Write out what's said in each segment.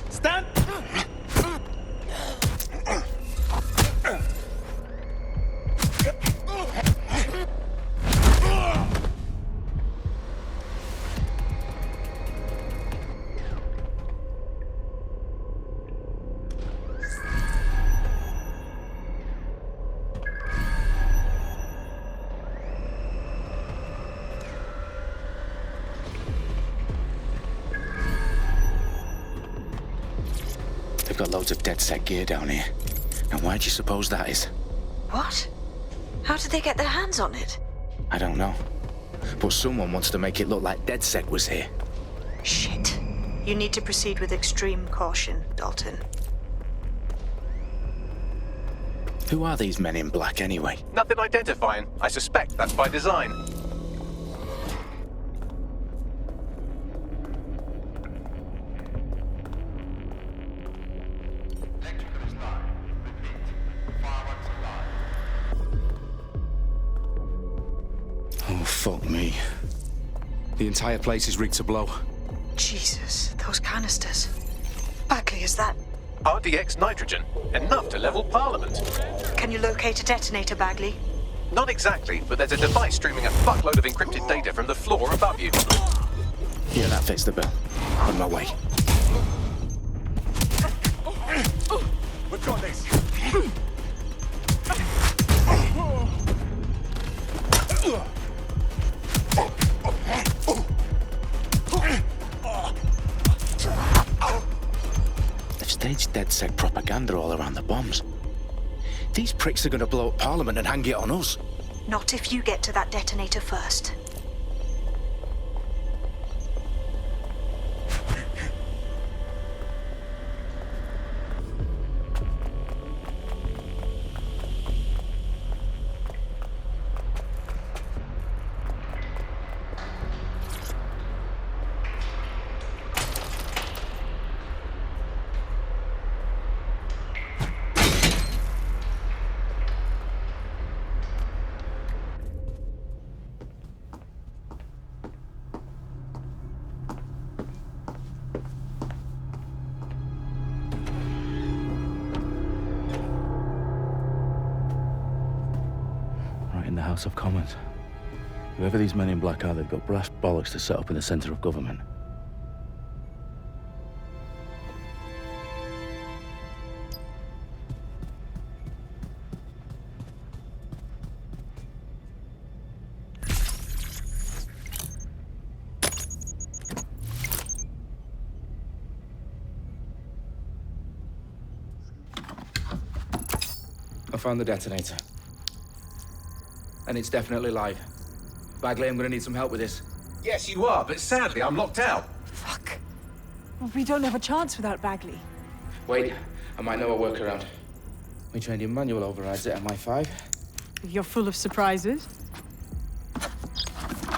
Stand! They've got loads of DedSec gear down here. And why do you suppose that is? What? How did they get their hands on it? I don't know. But someone wants to make it look like DedSec was here. Shit. You need to proceed with extreme caution, Dalton. Who are these men in black anyway? Nothing identifying. I suspect that's by design. Oh, fuck me. The entire place is rigged to blow. Jesus, those canisters. Bagley, is that... RDX nitrogen. Enough to level Parliament. Can you locate a detonator, Bagley? Not exactly, but there's a device streaming a fuckload of encrypted data from the floor above you. Yeah, that fits the bill. On my way. We've got this. They've staged DedSec propaganda all around the bombs. These pricks are gonna blow up Parliament and hang it on us. Not if you get to that detonator first. In the House of Commons. Whoever these men in black are, they've got brass bollocks to set up in the centre of government. I found the detonator. And it's definitely live. Bagley, I'm gonna need some help with this. Yes, you are, but sadly I'm locked out. Fuck. We don't have a chance without Bagley. Wait, I might know a workaround. We trained in manual overrides at MI5. You're full of surprises.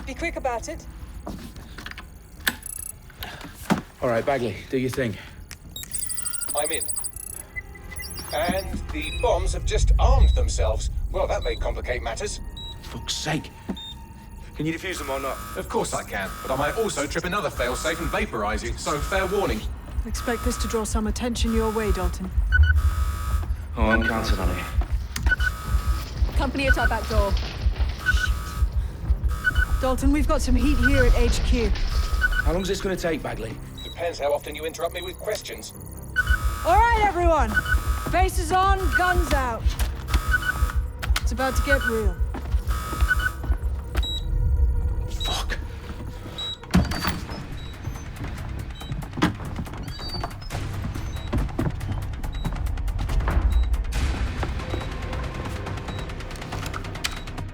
Be quick about it. All right, Bagley, do your thing. I'm in. And the bombs have just armed themselves. Well, that may complicate matters. Fuck's sake. Can you defuse them or not? Of course I can, but I might also trip another failsafe and vaporize you, so fair warning. Expect this to draw some attention your way, Dalton. Oh, I'm counting on it. Company at our back door. Shit. Dalton, we've got some heat here at HQ. How long's this gonna take, Bagley? Depends how often you interrupt me with questions. All right, everyone. Faces on, guns out. It's about to get real. Fuck.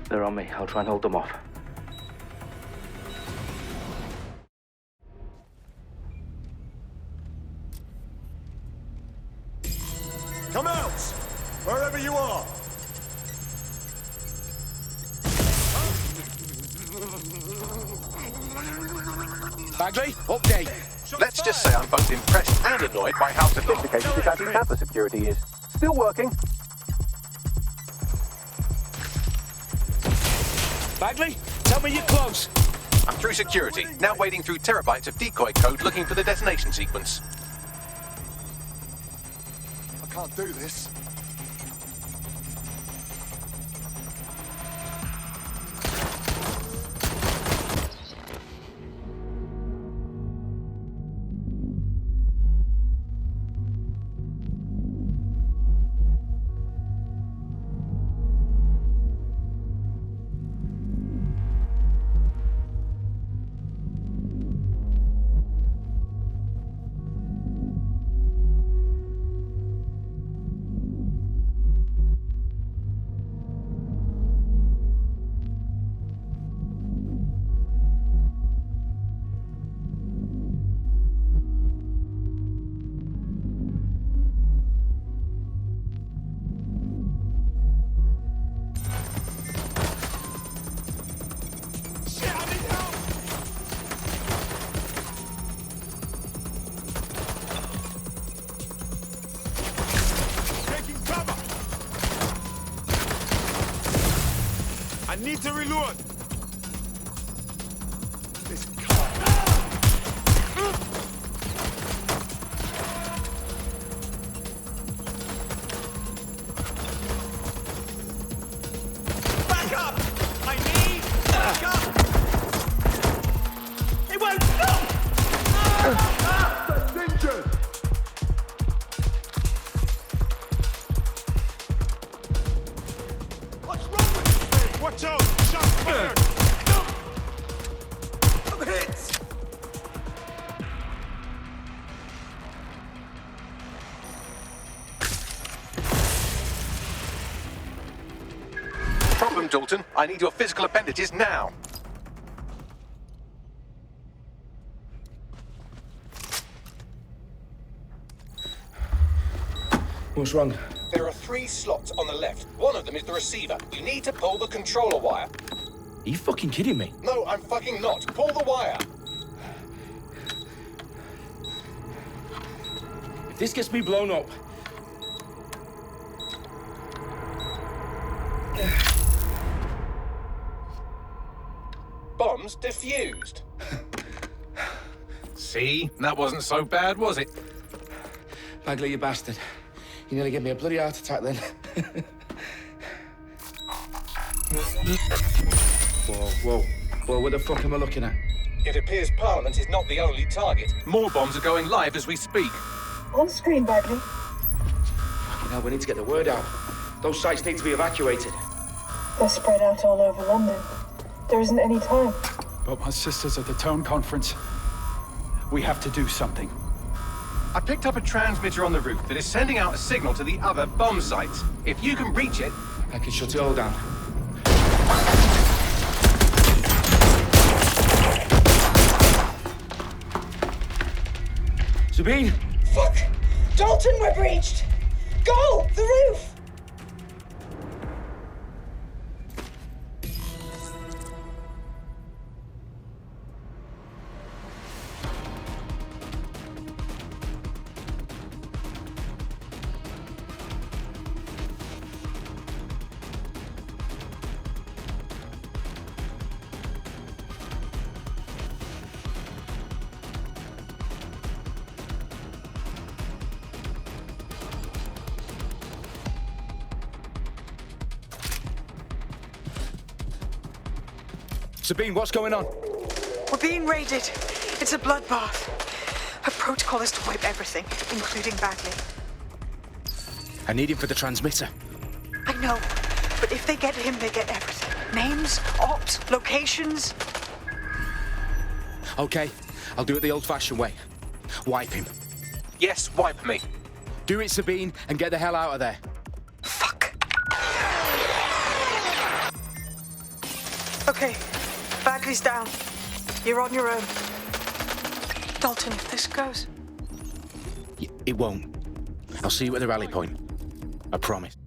They're on me. I'll try and hold them off. Come out! Wherever you are! Bagley, update. Let's just say I'm both impressed and annoyed by how sophisticated this anti-tamper security is. Still working. Bagley, tell me you're close. I'm through security, now wading through terabytes of decoy code looking for the detonation sequence. can't do this. I need to reload! This car... Back up! I need back up! It won't stop! That's injured! What's wrong with this thing? Watch out! Shots fired! I'm hit! Problem, Dalton. I need your physical appendages now. What's wrong? There are 3 slots on the left. One of them is the receiver. You need to pull the controller wire. Are you fucking kidding me? No, I'm fucking not. Pull the wire. If this gets me blown up... Bombs defused. See? That wasn't so bad, was it? Bagley, you bastard. You nearly gave me a bloody heart attack then. Whoa. What the fuck am I looking at? It appears Parliament is not the only target. More bombs are going live as we speak. On screen, Bagley. You know, we need to get the word out. Those sites need to be evacuated. They're spread out all over London. There isn't any time. But my sister's at the town conference. We have to do something. I picked up a transmitter on the roof that is sending out a signal to the other bomb sites. If you can reach it... I can shut it all down. Sabine! Fuck! Dalton, we're breached! Go! The roof! Sabine, what's going on? We're being raided. It's a bloodbath. Her protocol is to wipe everything, including Bagley. I need him for the transmitter. I know, but if they get him, they get everything. Names, ops, locations. Okay, I'll do it the old-fashioned way. Wipe him. Yes, wipe me. Do it, Sabine, and get the hell out of there. Fuck. Okay, Bagley's down. You're on your own. Dalton, if this goes... It won't. I'll see you at the rally point. I promise.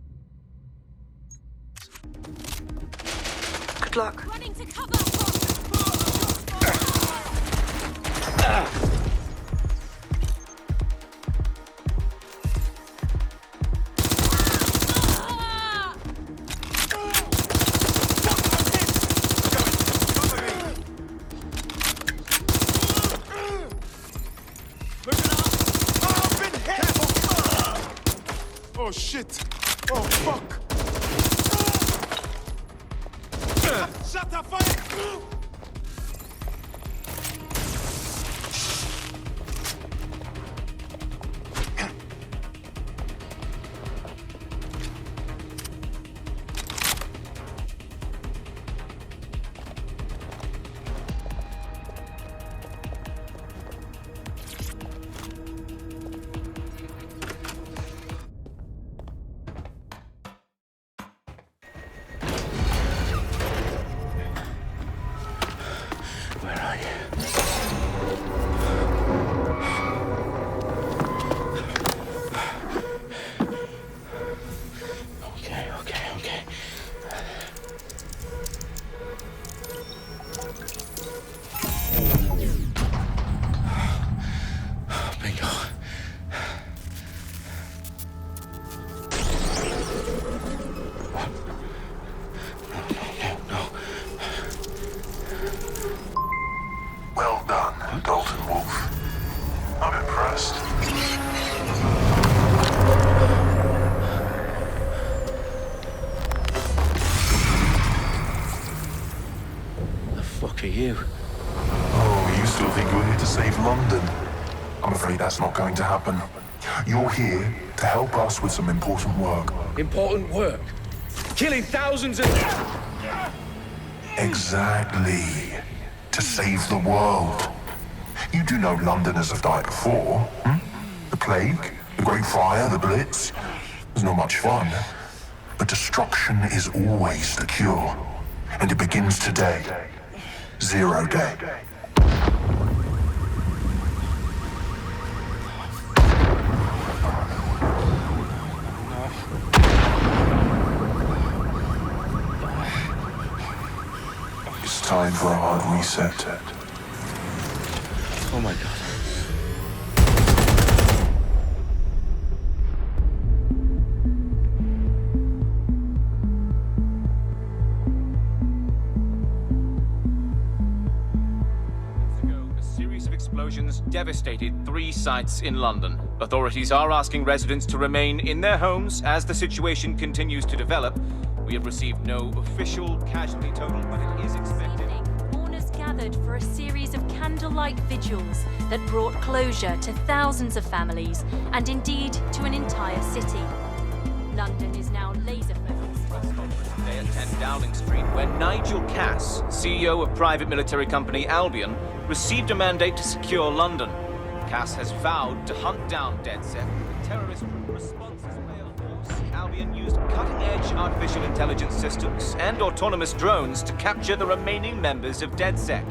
Good luck. Running to cover! Oh shit! Oh fuck! Shut the fire! Where are you? Okay. Bingo. No. Well done, Dalton Wolf. I'm impressed. The fuck are you? Oh, you still think you're here to save London? I'm afraid that's not going to happen. You're here to help us with some important work. Important work. Killing thousands of... Exactly. To save the world. You do know Londoners have died before, hmm? The plague, the Great Fire, the Blitz. It's not much fun. But destruction is always the cure. And it begins today. Zero Day. It's time for a hard reset. Oh my god. A series of explosions devastated 3 sites in London. Authorities are asking residents to remain in their homes as the situation continues to develop. We have received no official casualty total, but it is expected. Mourners gathered for a series of candlelight vigils that brought closure to thousands of families and indeed to an entire city. London is now laser-focused. Today at 10 Downing Street, where Nigel Cass, CEO of private military company Albion, received a mandate to secure London. Cass has vowed to hunt down DedSec. The terrorist response is failed. Albion used cutting-edge artificial intelligence systems and autonomous drones to capture the remaining members of DedSec.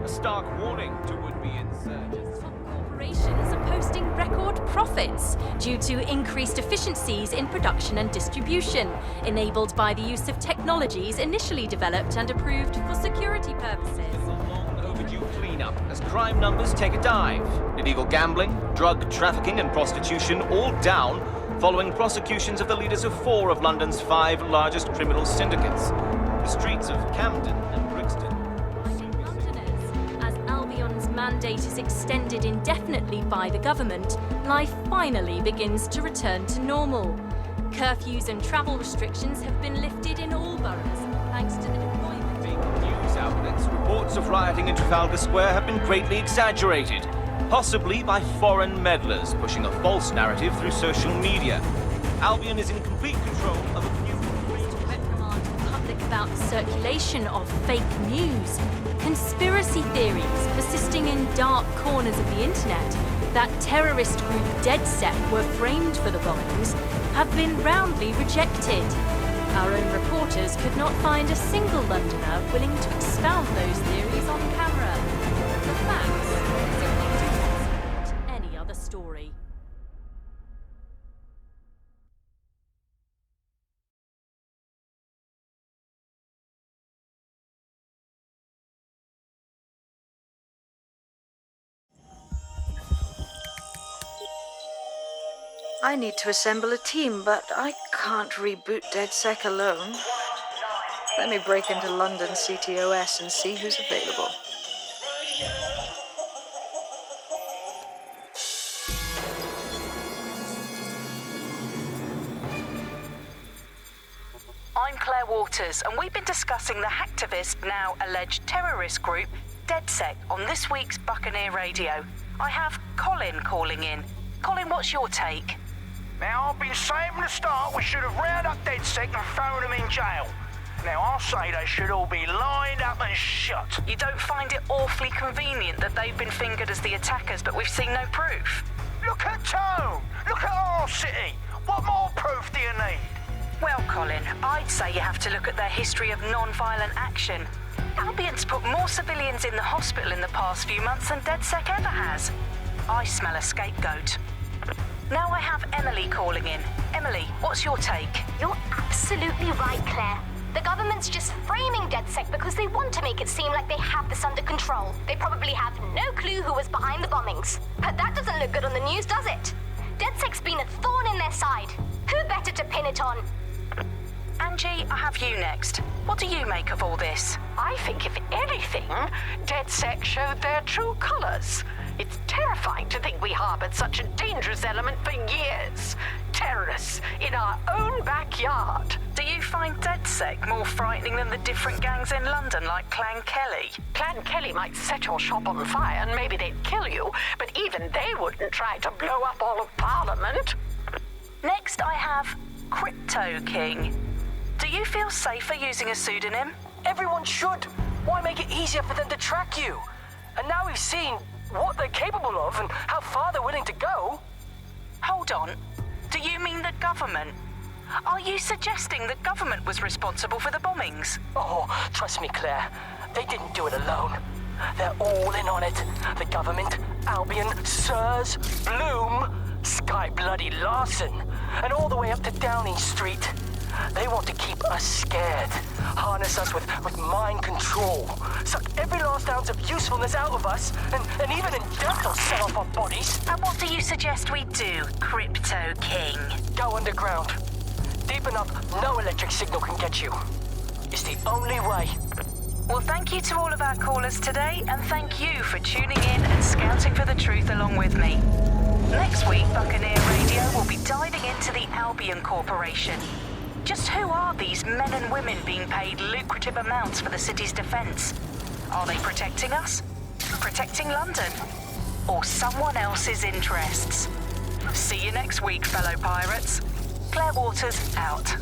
A stark warning to would-be insurgents. Top corporations are posting record profits due to increased efficiencies in production and distribution, enabled by the use of technologies initially developed and approved for security purposes. It's a long overdue cleanup as crime numbers take a dive. Illegal gambling, drug trafficking and prostitution all down following prosecutions of the leaders of 4 of London's 5 largest criminal syndicates. The streets of Camden and Brixton. Londoners, as Albion's mandate is extended indefinitely by the government, life finally begins to return to normal. Curfews and travel restrictions have been lifted in all boroughs, thanks to the deployment. News outlets, reports of rioting in Trafalgar Square have been greatly exaggerated, possibly by foreign meddlers pushing a false narrative through social media. Albion is in complete control of a new reprimand the public about the circulation of fake news, conspiracy theories persisting in dark corners of the internet that terrorist group DedSec were framed for the bombings have been roundly rejected. Our own reporters could not find a single Londoner willing to expound those theories on camera. The facts simply do not support any other story. I need to assemble a team, but I can't reboot DedSec alone. Let me break into London CTOS and see who's available. Waters, and we've been discussing the hacktivist, now alleged terrorist group, DedSec, on this week's Buccaneer Radio. I have Colin calling in. Colin, what's your take? Now, I've been saying from the start we should have rounded up DedSec and thrown them in jail. Now, I'll say they should all be lined up and shot. You don't find it awfully convenient that they've been fingered as the attackers, but we've seen no proof? Look at Tone! Look at our city! What more proof do you need? Well, Colin, I'd say you have to look at their history of non-violent action. Albion's put more civilians in the hospital in the past few months than DedSec ever has. I smell a scapegoat. Now I have Emily calling in. Emily, what's your take? You're absolutely right, Claire. The government's just framing DedSec because they want to make it seem like they have this under control. They probably have no clue who was behind the bombings. But that doesn't look good on the news, does it? DedSec's been a thorn in their side. Who better to pin it on? Angie, I have you next. What do you make of all this? I think, if anything, DedSec showed their true colors. It's terrifying to think we harbored such a dangerous element for years. Terrorists in our own backyard. Do you find DedSec more frightening than the different gangs in London, like Clan Kelly? Clan Kelly might set your shop on fire and maybe they'd kill you, but even they wouldn't try to blow up all of Parliament. Next, I have Crypto King. Do you feel safer using a pseudonym? Everyone should. Why make it easier for them to track you? And now we've seen what they're capable of and how far they're willing to go. Hold on. Do you mean the government? Are you suggesting the government was responsible for the bombings? Oh, trust me, Claire. They didn't do it alone. They're all in on it. The government, Albion, Sirs, Bloom, Sky Bloody Larson, and all the way up to Downing Street. They want to keep us scared, harness us with mind control, suck every last ounce of usefulness out of us, and even in death they'll sell off our bodies. And what do you suggest we do, Crypto King? Go underground. Deep enough, no electric signal can get you. It's the only way. Well, thank you to all of our callers today, and thank you for tuning in and scouting for the truth along with me. Next week, Buccaneer Radio will be diving into the Albion Corporation. Just who are these men and women being paid lucrative amounts for the city's defense? Are they protecting us? Protecting London? Or someone else's interests? See you next week, fellow pirates. Claire Waters, out.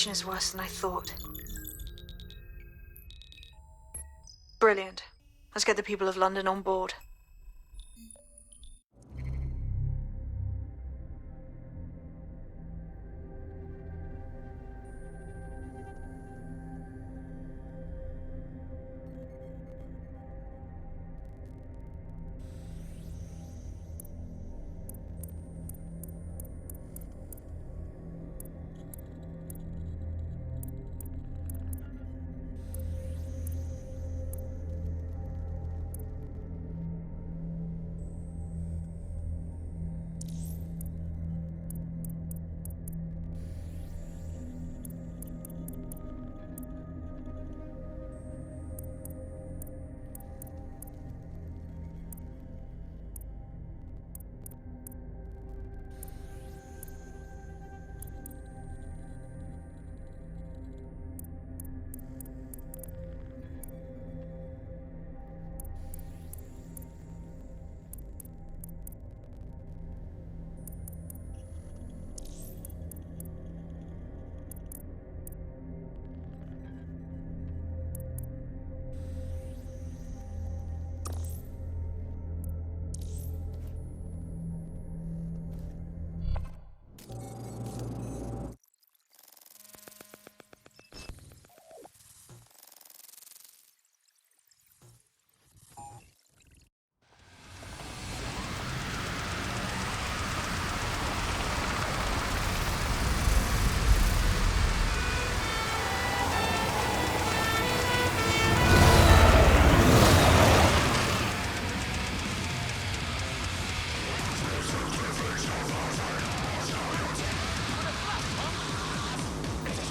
situation is worse than I thought. Brilliant. Let's get the people of London on board.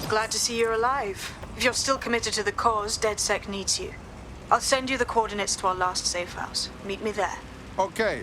Glad to see you're alive. If you're still committed to the cause, DedSec needs you. I'll send you the coordinates to our last safe house. Meet me there. Okay.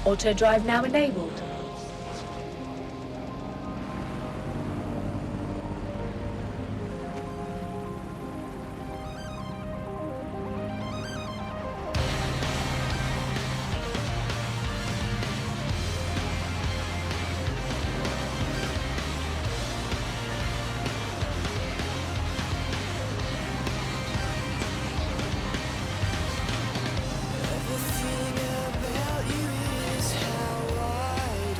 Auto drive now enabled. Everything about you is how I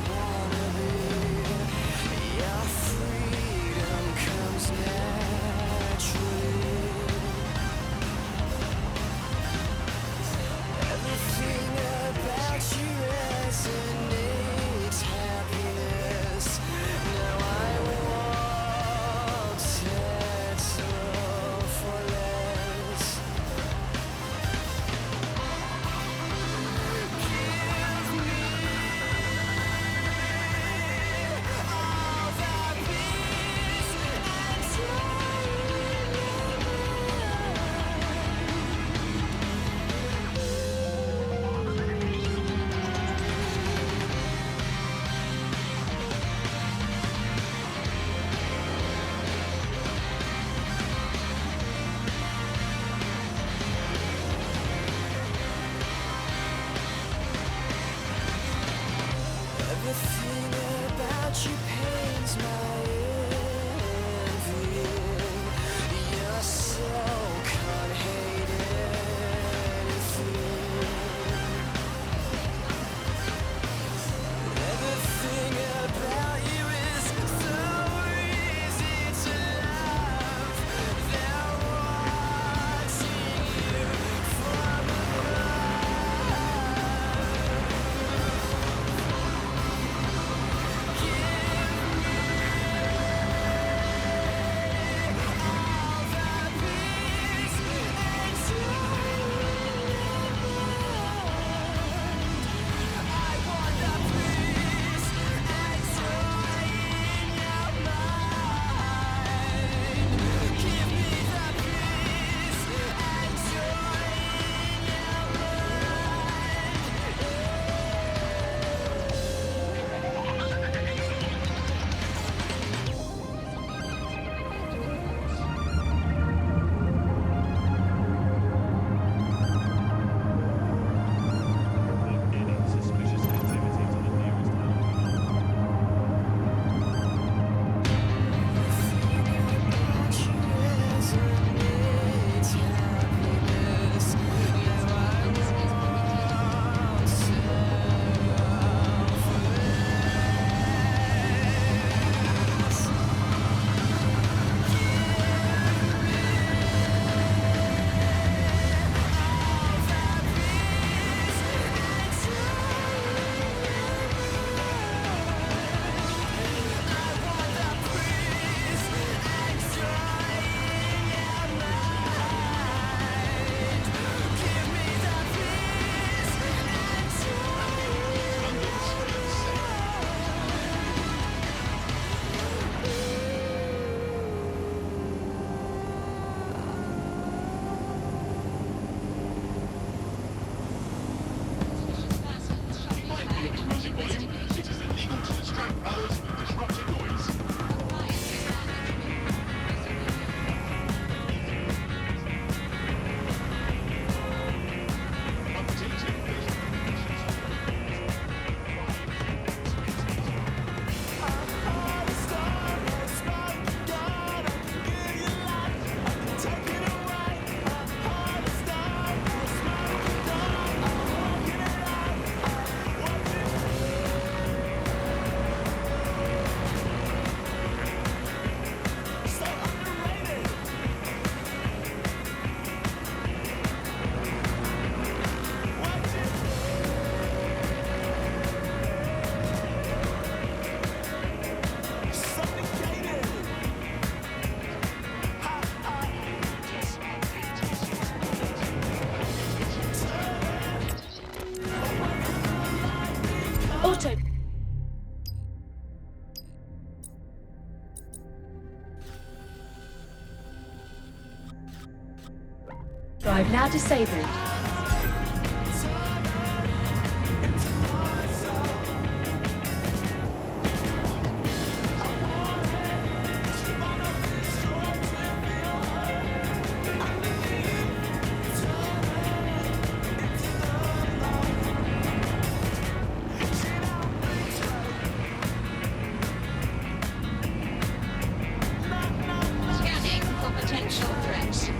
Drive now disabled. Scanning for potential threats.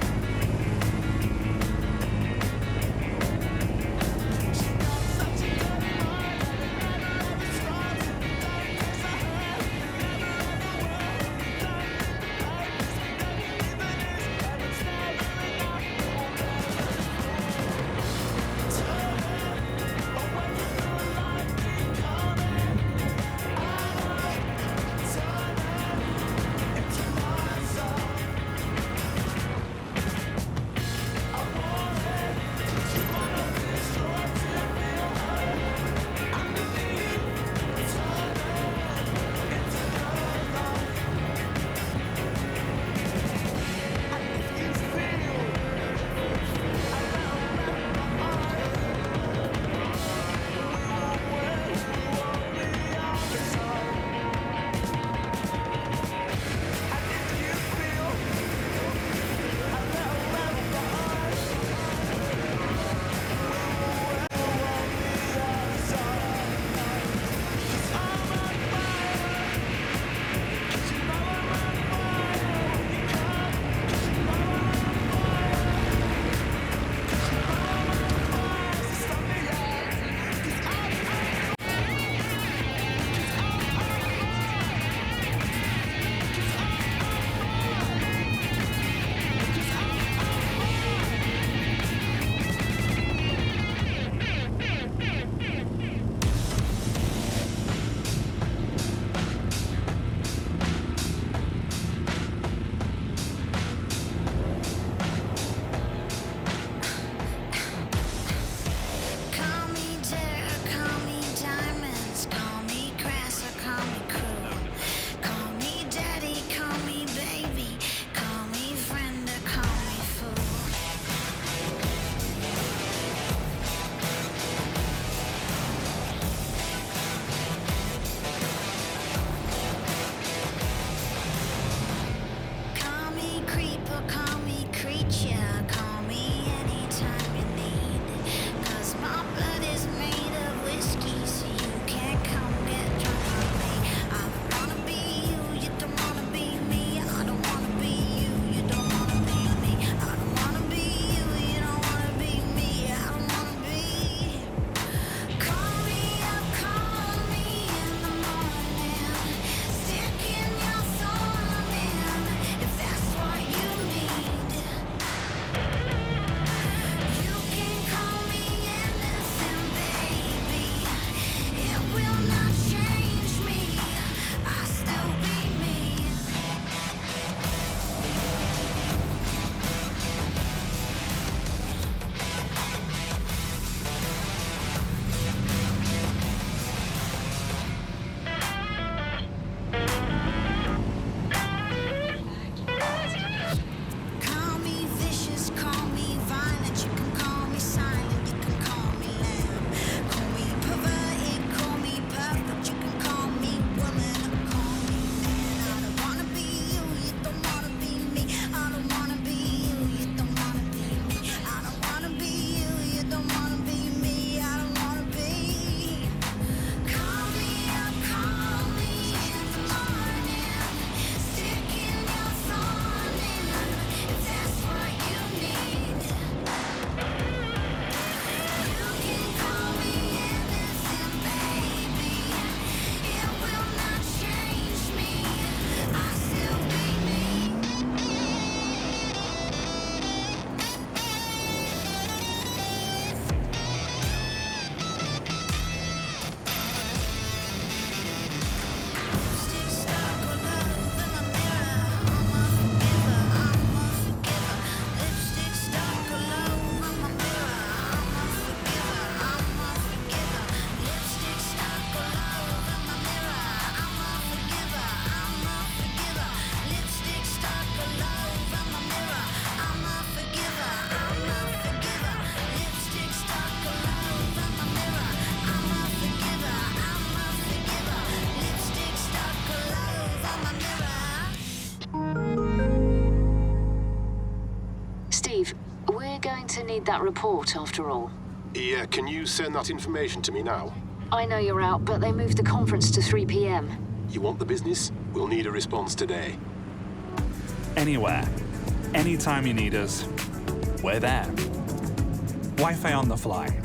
going to need that report after all. Yeah, can you send that information to me now? I know you're out, but they moved the conference to 3 p.m. You want the business? We'll need a response today. Anywhere. Anytime you need us. We're there. Wi-Fi on the fly.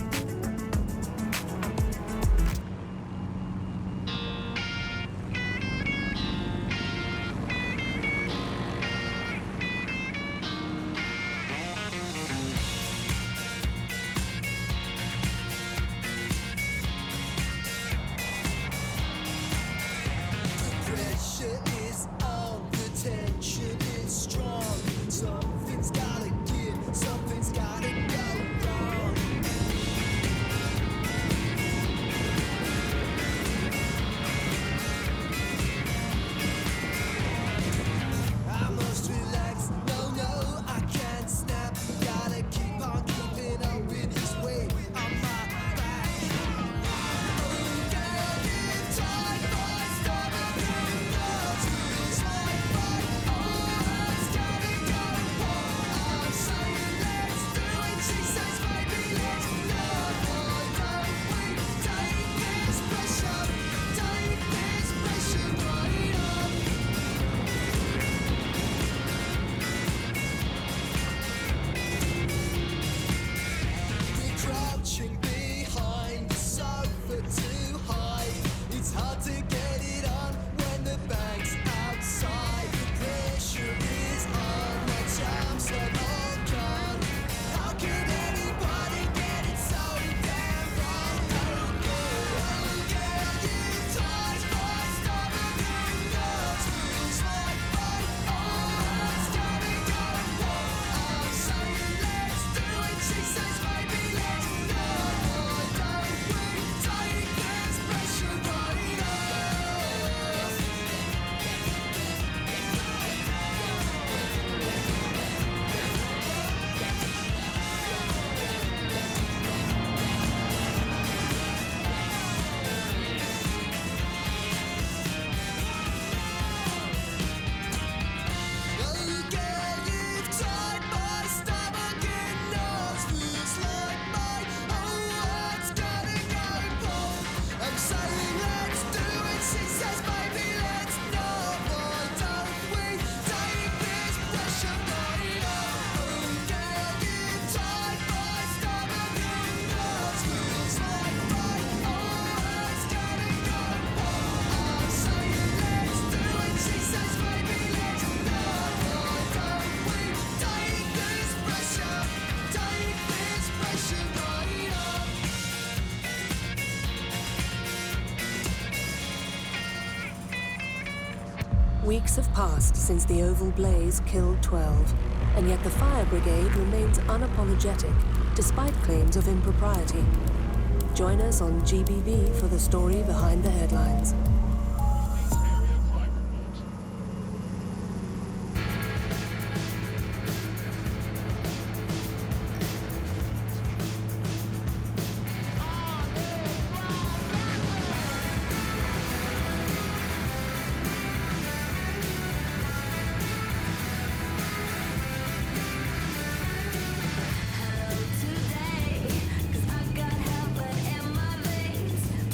Weeks have passed since the Oval Blaze killed 12, and yet the fire brigade remains unapologetic, despite claims of impropriety. Join us on GBB for the story behind the headlines.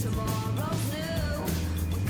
Tomorrow's new.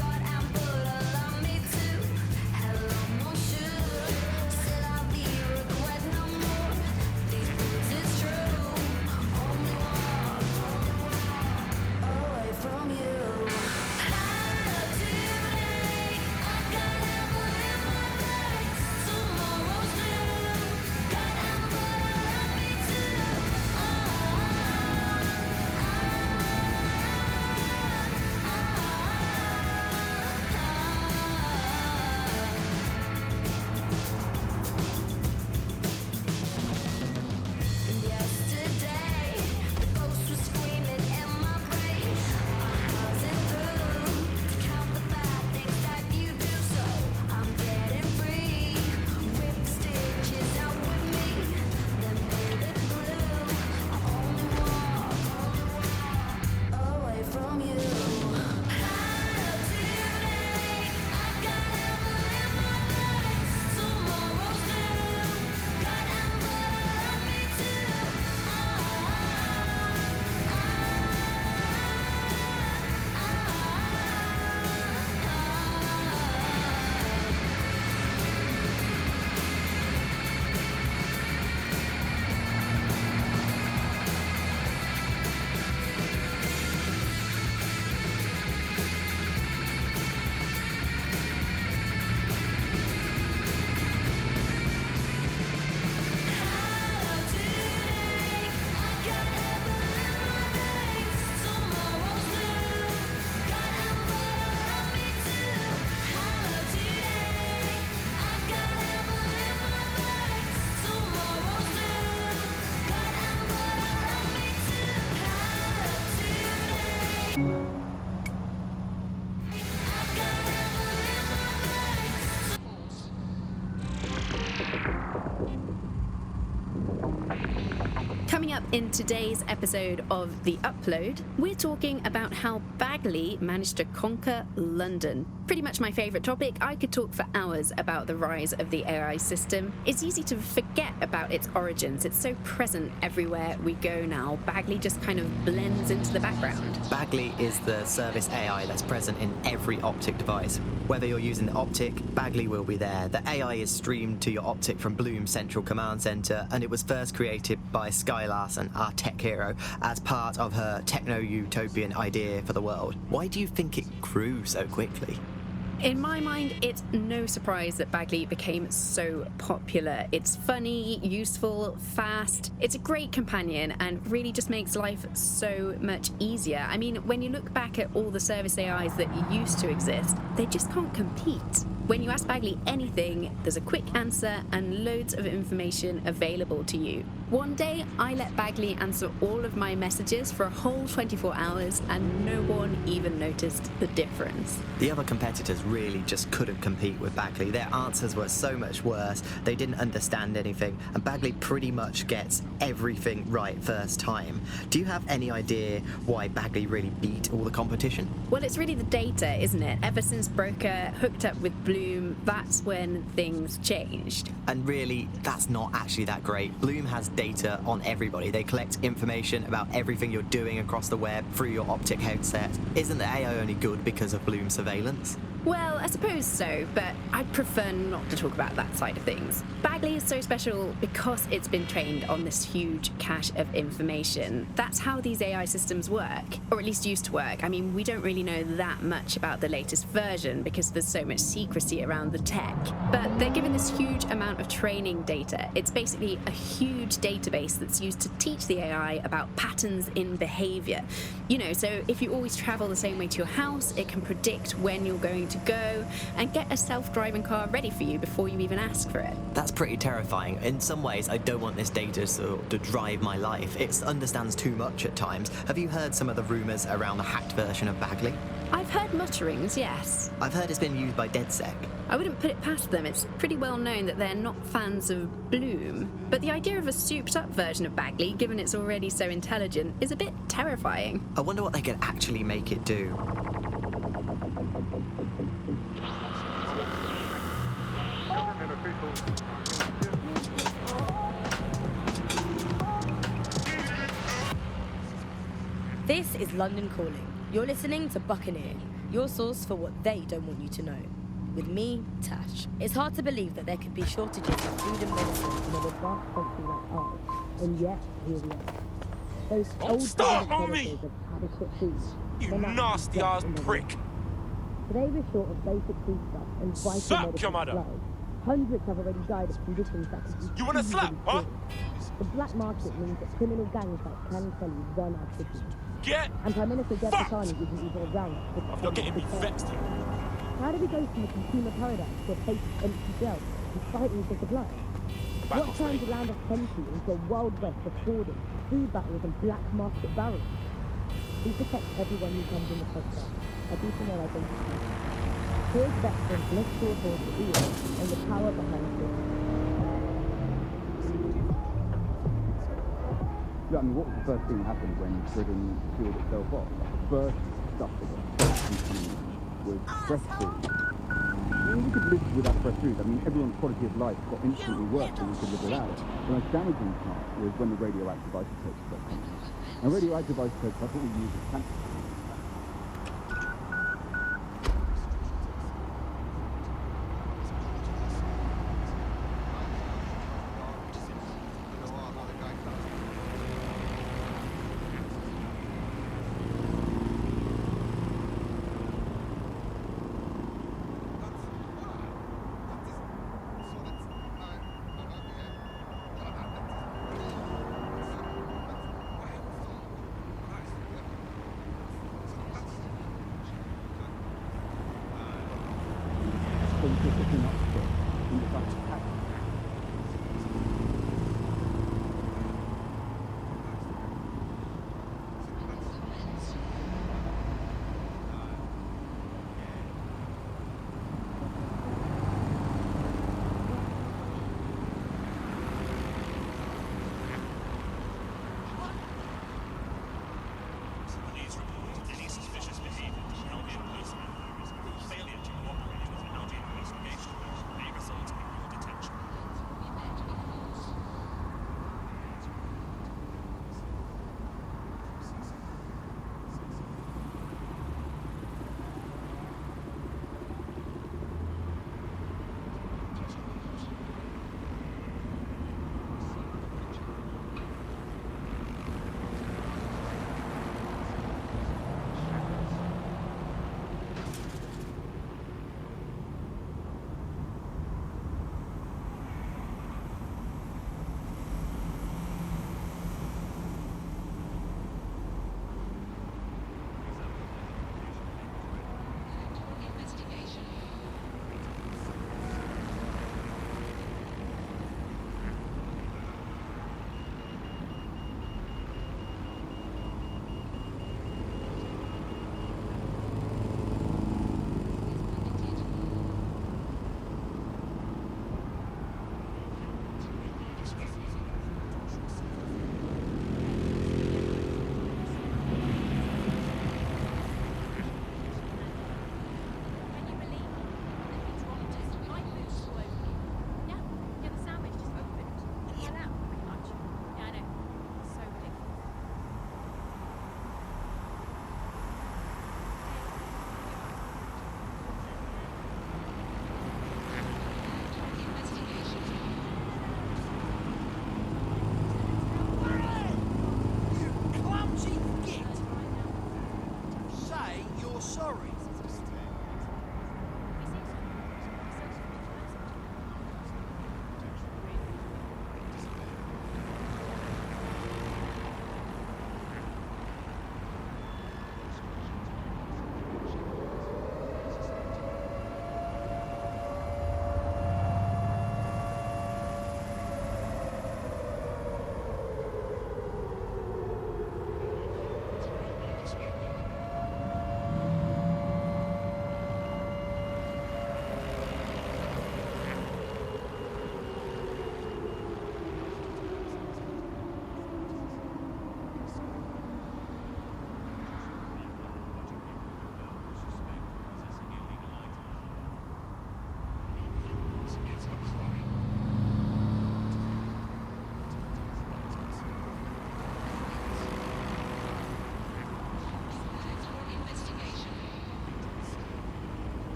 Coming up in today's episode of The Upload, we're talking about how Bagley managed to conquer London. Pretty much my favourite topic. I could talk for hours about the rise of the AI system. It's easy to forget about its origins. It's so present everywhere we go now. Bagley just kind of blends into the background. Bagley is the service AI that's present in every Optic device. Whether you're using the Optic, Bagley will be there. The AI is streamed to your Optic from Bloom's Central Command Center, and it was first created by Sky Larson, our tech hero, as part of her techno-utopian idea for the world. Why do you think it grew so quickly? In my mind, it's no surprise that Bagley became so popular. It's funny, useful, fast. It's a great companion and really just makes life so much easier. I mean, when you look back at all the service AIs that used to exist, they just can't compete. When you ask Bagley anything, there's a quick answer and loads of information available to you. One day, I let Bagley answer all of my messages for a whole 24 hours and no one even noticed the difference. The other competitors really just couldn't compete with Bagley. Their answers were so much worse, they didn't understand anything, and Bagley pretty much gets everything right first time. Do you have any idea why Bagley really beat all the competition? Well, it's really the data, isn't it? Ever since Broker hooked up with Bloom, that's when things changed. And really, that's not actually that great. Bloom has data on everybody. They collect information about everything you're doing across the web through your Optic headset. Isn't the AI only good because of Bloom surveillance? Well, I suppose so, but I prefer not to talk about that side of things. Bagley is so special because it's been trained on this huge cache of information. That's how these AI systems work, or at least used to work. I mean, we don't really know that much about the latest version because there's so much secrecy around the tech. But they're given this huge amount of training data. It's basically a huge database that's used to teach the AI about patterns in behavior. You know, so if you always travel the same way to your house, it can predict when you're going to go and get a self-driving car ready for you before you even ask for it. That's pretty terrifying. In some ways, I don't want this data to drive my life. It understands too much at times. Have you heard some of the rumours around the hacked version of Bagley? I've heard mutterings, yes. I've heard it's been used by DedSec. I wouldn't put it past them. It's pretty well known that they're not fans of Bloom. But the idea of a souped-up version of Bagley, given it's already so intelligent, is a bit terrifying. I wonder what they could actually make it do. This is London Calling. You're listening to Buccaneer, your source for what they don't want you to know. With me, Tash. It's hard to believe that there could be shortages of food and medicine in an advanced country like ours, and yet here we are. Those old stop on me! Of adequate food. You nasty ass prick! Today we're short of basic foodstuff and vital Suck medical your mother! supplies. Hundreds have already died of conditions that could be You wanna slap, huh? The black market means that criminal gangs like Can Kelly run our cities. Get And Prime Minister Deb Katani isn't even around. You're getting me vexed here. How do we go from a consumer paradigm to a place of empty shelves and fighting for supply? What turns a land of plenty into a wild west of hoarding, food battles and black market barriers? We protect everyone who comes in the podcast, a piece of their identity. Here's veterans less short of the deal and the power behind it. I mean, what was the first thing that happened when Britain killed itself off? The first stuff that got continued was fresh food. I mean, we could live without fresh food. I mean, everyone's quality of life got instantly worse than we could live without it. The most damaging part was when the radioactive isotopes got coming. And radioactive isotopes, that's what we use as cancer.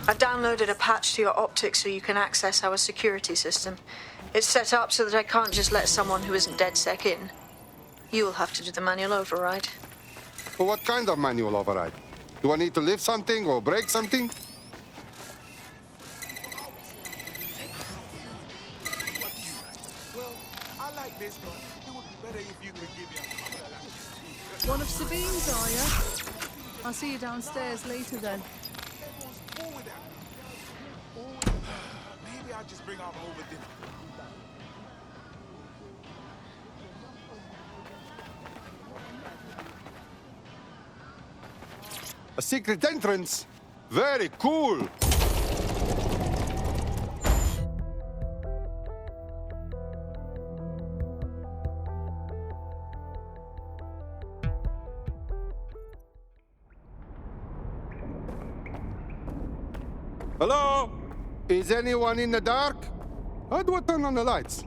I've downloaded a patch to your optics so you can access our security system. It's set up so that I can't just let someone who isn't DedSec in. You'll have to do the manual override. Well, what kind of manual override? Do I need to lift something or break something? One of Sabine's, are you? I'll see you downstairs later then. Maybe I'll just bring out over dinner. A secret entrance? Very cool. Hello? Is anyone in the dark? How do I turn on the lights?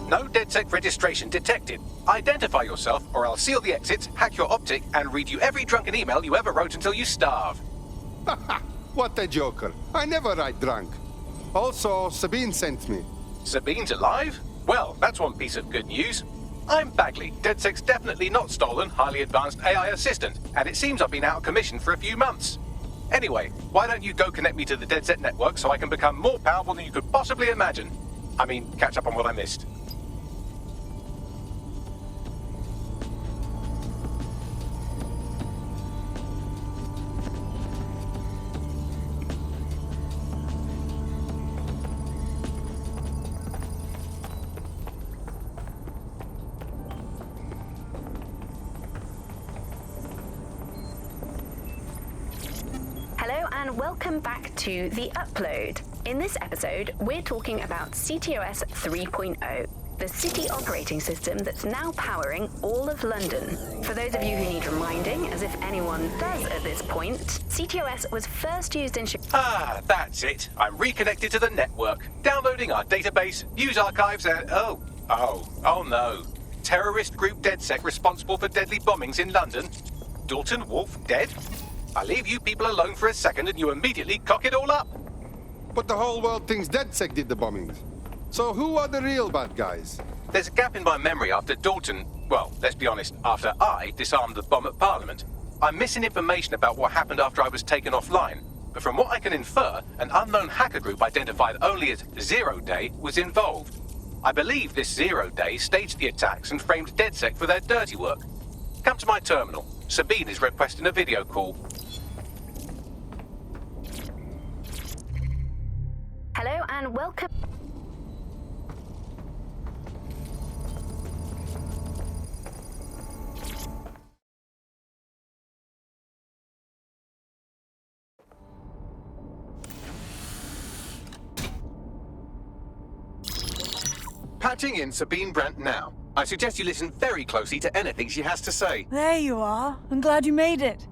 No DedSec registration detected. Identify yourself, or I'll seal the exits, hack your optic, and read you every drunken email you ever wrote until you starve. What a joker. I never write drunk. Also, Sabine sent me. Sabine's alive? Well, that's one piece of good news. I'm Bagley, DedSec's definitely not stolen, highly advanced AI assistant, and it seems I've been out of commission for a few months. Anyway, why don't you go connect me to the DedSec network so I can become more powerful than you could possibly imagine? I mean, catch up on what I missed. Welcome back to The Upload. In this episode, we're talking about CTOS 3.0, the city operating system that's now powering all of London. For those of you who need reminding, as if anyone does at this point, CTOS was first used in Ah, that's it. I'm reconnected to the network, downloading our database, news archives, and oh no. Terrorist group DedSec responsible for deadly bombings in London? Dalton Wolf dead? I leave you people alone for a second and you immediately cock it all up. But the whole world thinks DedSec did the bombings. So who are the real bad guys? There's a gap in my memory after Dalton, well, let's be honest, after I disarmed the bomb at Parliament. I'm missing information about what happened after I was taken offline. But from what I can infer, an unknown hacker group identified only as Zero Day was involved. I believe this Zero Day staged the attacks and framed DedSec for their dirty work. Come to my terminal. Sabine is requesting a video call. Hello and welcome. Patching in Sabine Brandt now. I suggest you listen very closely to anything she has to say. There you are. I'm glad you made it.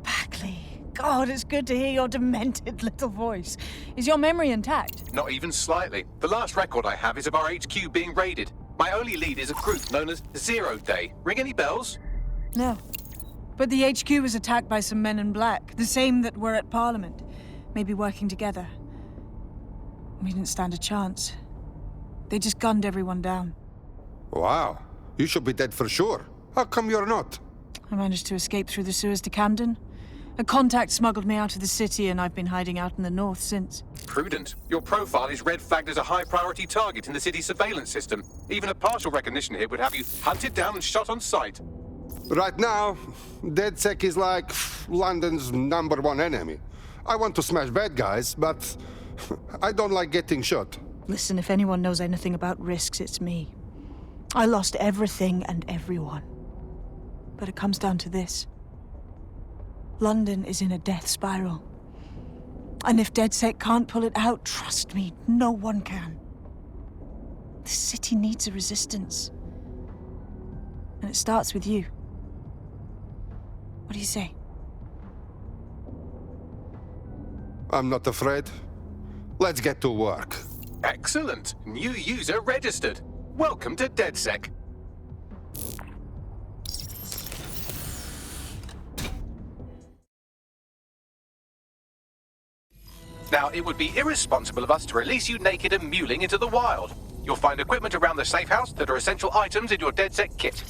Bagley, God, it's good to hear your demented little voice. Is your memory intact? Not even slightly. The last record I have is of our HQ being raided. My only lead is a group known as Zero Day. Ring any bells? No. But the HQ was attacked by some men in black, the same that were at Parliament. Maybe working together. We didn't stand a chance. They just gunned everyone down. Wow. You should be dead for sure. How come you're not? I managed to escape through the sewers to Camden. A contact smuggled me out of the city and I've been hiding out in the north since. Prudent. Your profile is red flagged as a high-priority target in the city's surveillance system. Even a partial recognition here would have you hunted down and shot on sight. Right now, DedSec is like London's #1 enemy. I want to smash bad guys, but I don't like getting shot. Listen, if anyone knows anything about risks, it's me. I lost everything and everyone. But it comes down to this. London is in a death spiral. And if DedSec can't pull it out, trust me, no one can. This city needs a resistance. And it starts with you. What do you say? I'm not afraid. Let's get to work. Excellent. New user registered. Welcome to DedSec. Now, it would be irresponsible of us to release you naked and mewling into the wild. You'll find equipment around the safe house that are essential items in your DedSec kit.